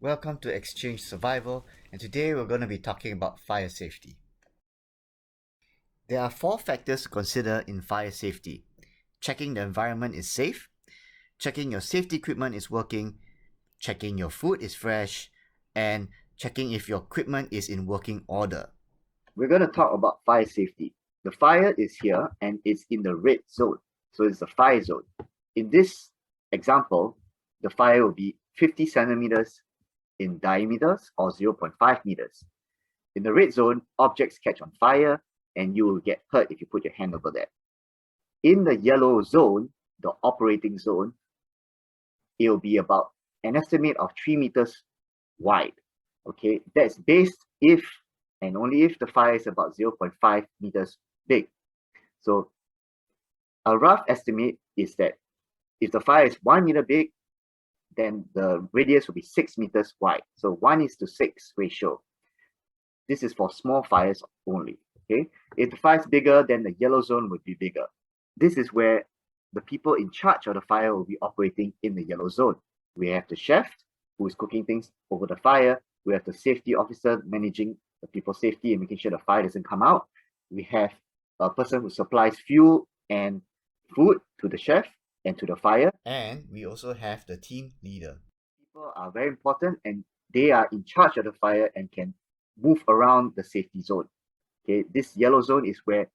Welcome to XChange.Survival, and today we're going to be talking about fire safety. There are 4 factors to consider in fire safety: checking the environment is safe, checking your safety equipment is working, checking your food is fresh, and checking if your equipment is in working order. We're going to talk about fire safety. The fire is here and it's in the red zone, so it's the fire zone. In this example, the fire will be 50 centimeters in diameters or 0.5 meters. In the red zone, objects catch on fire and you will get hurt if you put your hand over there. In the yellow zone, the operating zone, it will be about an estimate of 3 meters wide. Okay, that's based if and only if the fire is about 0.5 meters big. So a rough estimate is that if the fire is 1 meter big, then the radius will be 6 meters wide. So 1:6 ratio. This is for small fires only. Okay, if the fire is bigger, then the yellow zone would be bigger. This is where the people in charge of the fire will be operating in the yellow zone. We have the chef who is cooking things over the fire. We have the safety officer managing the people's safety and making sure the fire doesn't come out. We have a person who supplies fuel and food to the chef and to the fire. And we also have the team leader. People are very important and they are in charge of the fire and can move around the safety zone. Okay, this yellow zone is where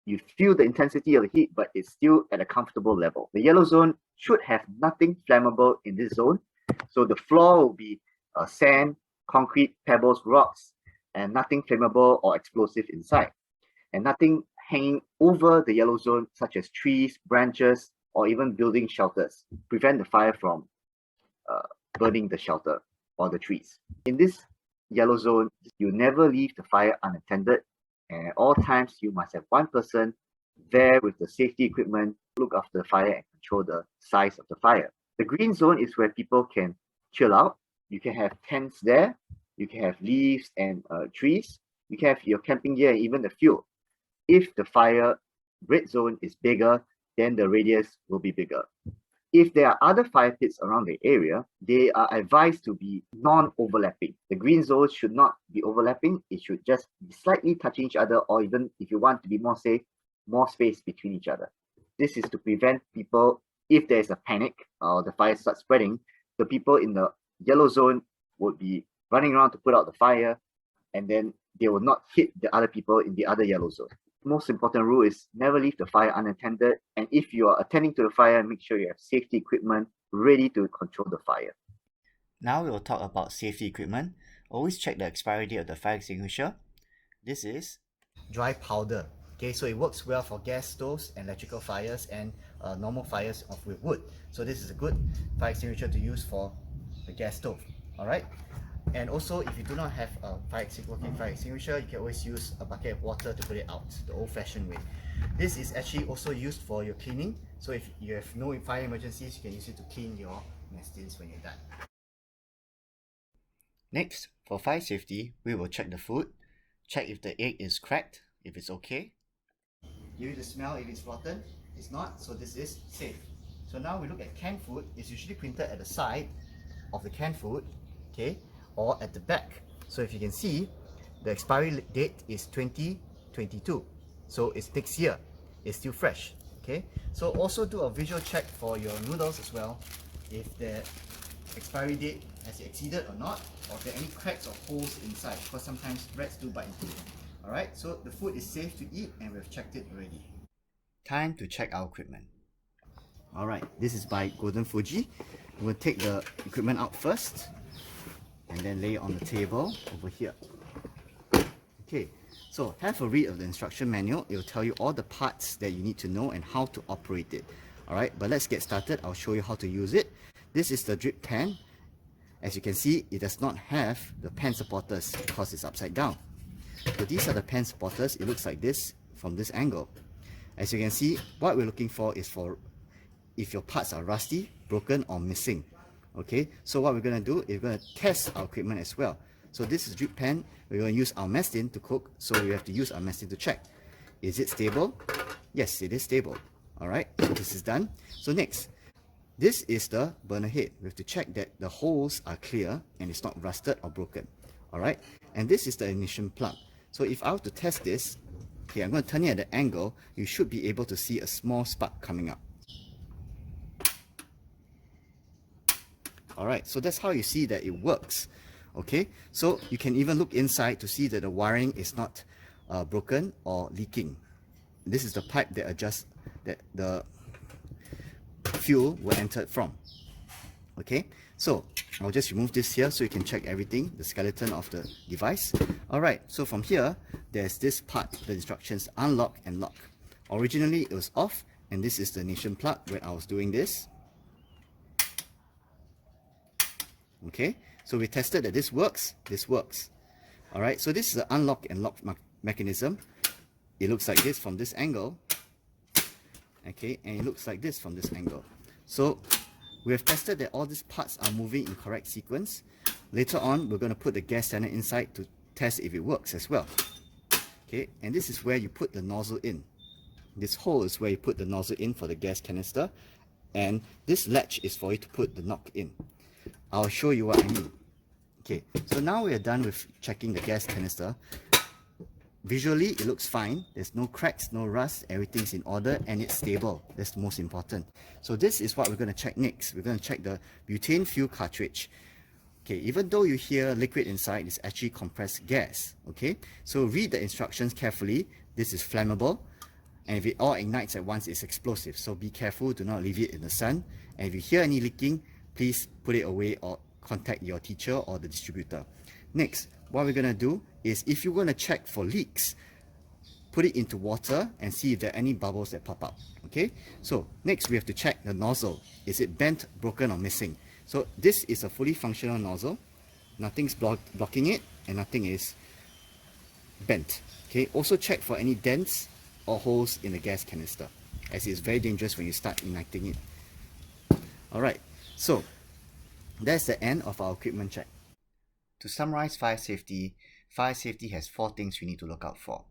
you feel the intensity of the heat, but it's still at a comfortable level. The yellow zone should have nothing flammable in this zone. So the floor will be sand, concrete, pebbles, rocks, and nothing flammable or explosive inside. And nothing hanging over the yellow zone, such as trees, branches, or even building shelters. Prevent the fire from burning the shelter or the trees. In this yellow zone, you never leave the fire unattended. And at all times, you must have one person there with the safety equipment, look after the fire and control the size of the fire. The green zone is where people can chill out. You can have tents there. You can have leaves and trees. You can have your camping gear and even the fuel. If the fire red zone is bigger, then the radius will be bigger. If there are other fire pits around the area, they are advised to be non-overlapping. The green zones should not be overlapping. It should just be slightly touching each other, or even if you want to be more safe, more space between each other. This is to prevent people, if there is a panic or the fire starts spreading, the people in the yellow zone would be running around to put out the fire, and then they will not hit the other people in the other yellow zone. Most important rule is never leave the fire unattended, and if you are attending to the fire, make sure you have safety equipment ready to control the fire. Now we will talk about safety equipment. Always check the expiry date of the fire extinguisher. This is dry powder. Okay, so it works well for gas stoves, electrical fires, and normal fires with wood. So this is a good fire extinguisher to use for the gas stove. Alright. And also, if you do not have a working fire extinguisher, you can always use a bucket of water to put it out, the old-fashioned way. This is actually also used for your cleaning. So if you have no fire emergencies, you can use it to clean your mess tins when you're done. Next, for fire safety, we will check the food, check if the egg is cracked, if it's okay. Give it a smell if it's rotten. It's not, so this is safe. So now we look at canned food. It's usually printed at the side of the canned food, okay, or at the back. So if you can see, the expiry date is 2022. So it's next year. It's still fresh. Okay. So also do a visual check for your noodles as well, if the expiry date has exceeded or not, or if there are any cracks or holes inside, because sometimes rats do bite into it. Alright, so the food is safe to eat and we've checked it already. Time to check our equipment. Alright, this is by Golden Fuji. We'll take the equipment out first and then lay it on the table over here. Okay, so have a read of the instruction manual. It will tell you all the parts that you need to know and how to operate it. Alright, but let's get started. I'll show you how to use it. This is the drip pan. As you can see, it does not have the pan supporters because it's upside down. So these are the pan supporters. It looks like this from this angle. As you can see, what we're looking for is for if your parts are rusty, broken, or missing. Okay, so what we're going to do is we're going to test our equipment as well. So this is drip pan. We're going to use our mess tin to cook, so we have to use our mess tin to check. Is it stable? Yes, it is stable. Alright, so this is done. So next, This is the burner head. We have to check that the holes are clear and it's not rusted or broken. Alright, and this is the ignition plug. So if I were to test this, okay, I'm going to turn it at an angle, you should be able to see a small spark coming up. Alright, so that's how you see that it works. Okay, so you can even look inside to see that the wiring is not broken or leaking. This is the pipe that adjusts that the fuel will enter from. Okay, so I'll just remove this here so you can check everything, the skeleton of the device. Alright, so from here, there's this part, the instructions unlock and lock. Originally it was off, and this is the ignition plug when I was doing this. Okay, so we tested that this works, Alright, so this is the unlock and lock mechanism. It looks like this from this angle. Okay, and it looks like this from this angle. So we have tested that all these parts are moving in correct sequence. Later on, we're going to put the gas tanner inside to test if it works as well. Okay, and this is where you put the nozzle in. This hole is where you put the nozzle in for the gas canister, and this latch is for you to put the knob in. I'll show you what I mean. Okay, so now we are done with checking the gas canister. Visually, it looks fine. There's no cracks, no rust, everything's in order, and it's stable. That's the most important. So this is what we're going to check next. We're going to check the butane fuel cartridge. Okay, even though you hear liquid inside, it's actually compressed gas. Okay, so read the instructions carefully. This is flammable, and if it all ignites at once, it's explosive. So be careful, do not leave it in the sun. And if you hear any leaking, please put it away or contact your teacher or the distributor. Next, what we're going to do is, if you're going to check for leaks, put it into water and see if there are any bubbles that pop up. Okay, so next we have to check the nozzle. Is it bent, broken, or missing? So this is a fully functional nozzle. Nothing's blocking it, and nothing is bent. Okay, also check for any dents or holes in the gas canister, as it's very dangerous when you start igniting it. Alright, so that's the end of our equipment check. To summarize fire safety has 4 things we need to look out for.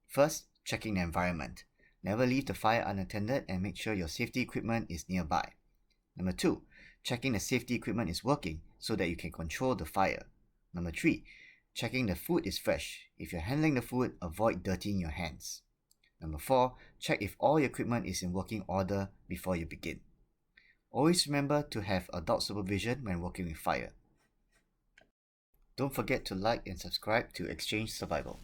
First, checking the environment. Never leave the fire unattended and make sure your safety equipment is nearby. Number 2, checking the safety equipment is working so that you can control the fire. Number 3, checking the food is fresh. If you're handling the food, avoid dirtying your hands. Number 4, check if all your equipment is in working order before you begin. Always remember to have adult supervision when working with fire. Don't forget to like and subscribe to XChange Survival.